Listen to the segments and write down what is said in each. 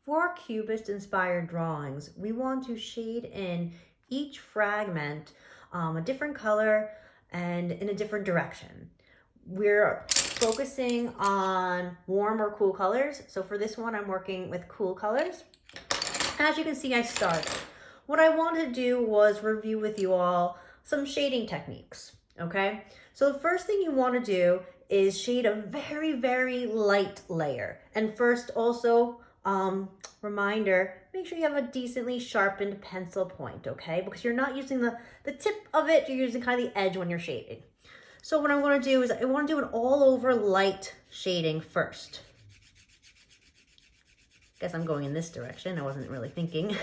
For cubist-inspired drawings, we want to shade in each fragment a different color and in a different direction. We're focusing on warm or cool colors. So for this one, I'm working with cool colors. As you can see, I started. What I wanted to do was review with you all some shading techniques, okay? So the first thing you want to do is shade a very, very light layer. And first also, reminder, make sure you have a decently sharpened pencil point, okay? Because you're not using the tip of it, you're using kind of the edge when you're shading. So what I want to do is I want to do an all over light shading first. Guess I'm going in this direction. I wasn't really thinking.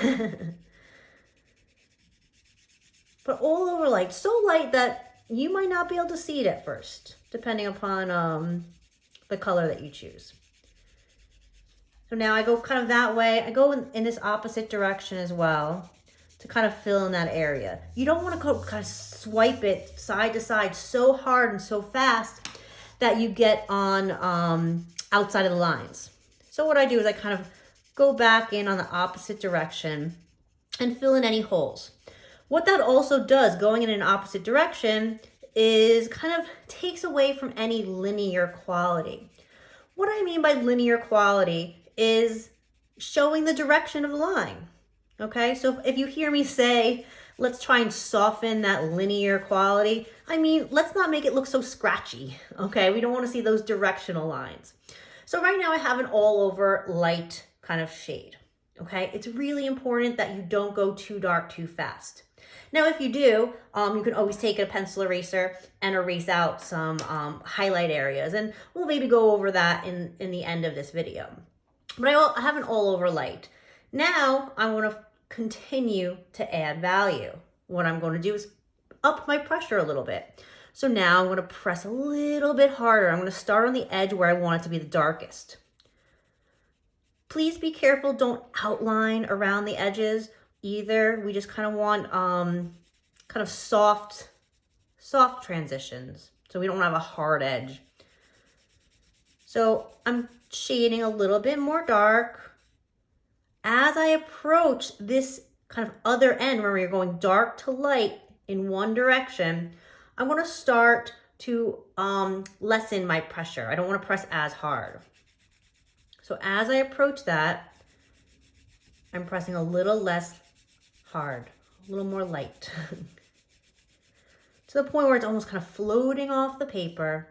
But all over light, so light that you might not be able to see it at first, depending upon the color that you choose. So now I go kind of that way. I go in this opposite direction as well to kind of fill in that area. You don't want to go kind of swipe it side to side so hard and so fast that you get on outside of the lines. So what I do is I kind of go back in on the opposite direction and fill in any holes. What that also does, going in an opposite direction, is kind of takes away from any linear quality. What I mean by linear quality is showing the direction of the line. Okay, so if you hear me say, let's try and soften that linear quality, I mean, let's not make it look so scratchy. Okay, we don't want to see those directional lines. So right now I have an all over light kind of shade. Okay, it's really important that you don't go too dark too fast. Now, if you do, you can always take a pencil eraser and erase out some highlight areas, and we'll maybe go over that in the end of this video. But I have an all over light. Now I want to continue to add value. What I'm going to do is up my pressure a little bit. So now I'm going to press a little bit harder. I'm going to start on the edge where I want it to be the darkest. Please be careful, don't outline around the edges either. We just kind of want kind of soft transitions so we don't have a hard edge. So I'm shading a little bit more dark. As I approach this kind of other end where we're going dark to light in one direction, I want to start to lessen my pressure. I don't want to press as hard. So as I approach that, I'm pressing a little less hard, a little more light. To the point where it's almost kind of floating off the paper.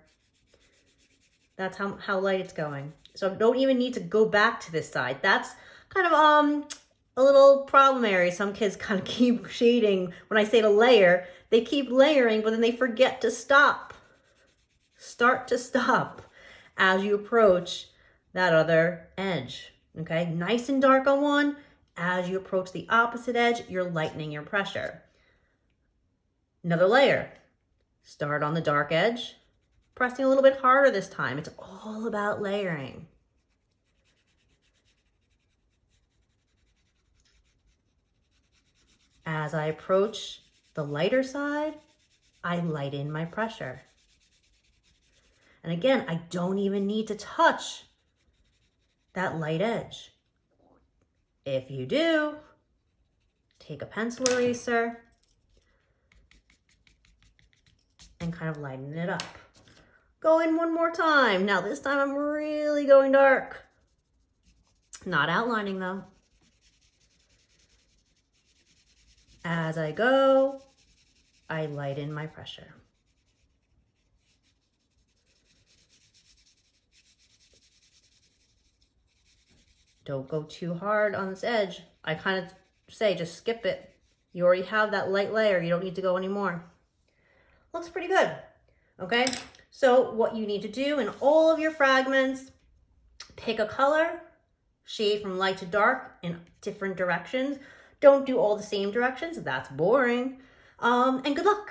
That's how light it's going. So don't even need to go back to this side. That's kind of a little problem area. Some kids kind of keep shading. When I say to layer, they keep layering, but then they forget to stop. Start to stop as you approach that other edge. Okay, nice and dark on one. As you approach the opposite edge, you're lightening your pressure. Another layer. Start on the dark edge, pressing a little bit harder this time. It's all about layering. As I approach the lighter side, I lighten my pressure. And again, I don't even need to touch that light edge. If you do, take a pencil eraser and kind of lighten it up. Go in one more time. Now this time I'm really going dark. Not outlining though. As I go, I lighten my pressure. Don't go too hard on this edge. I kind of say just skip it. You already have that light layer. You don't need to go anymore. Looks pretty good. Okay, so what you need to do in all of your fragments, pick a color, shade from light to dark in different directions. Don't do all the same directions. That's boring. And good luck.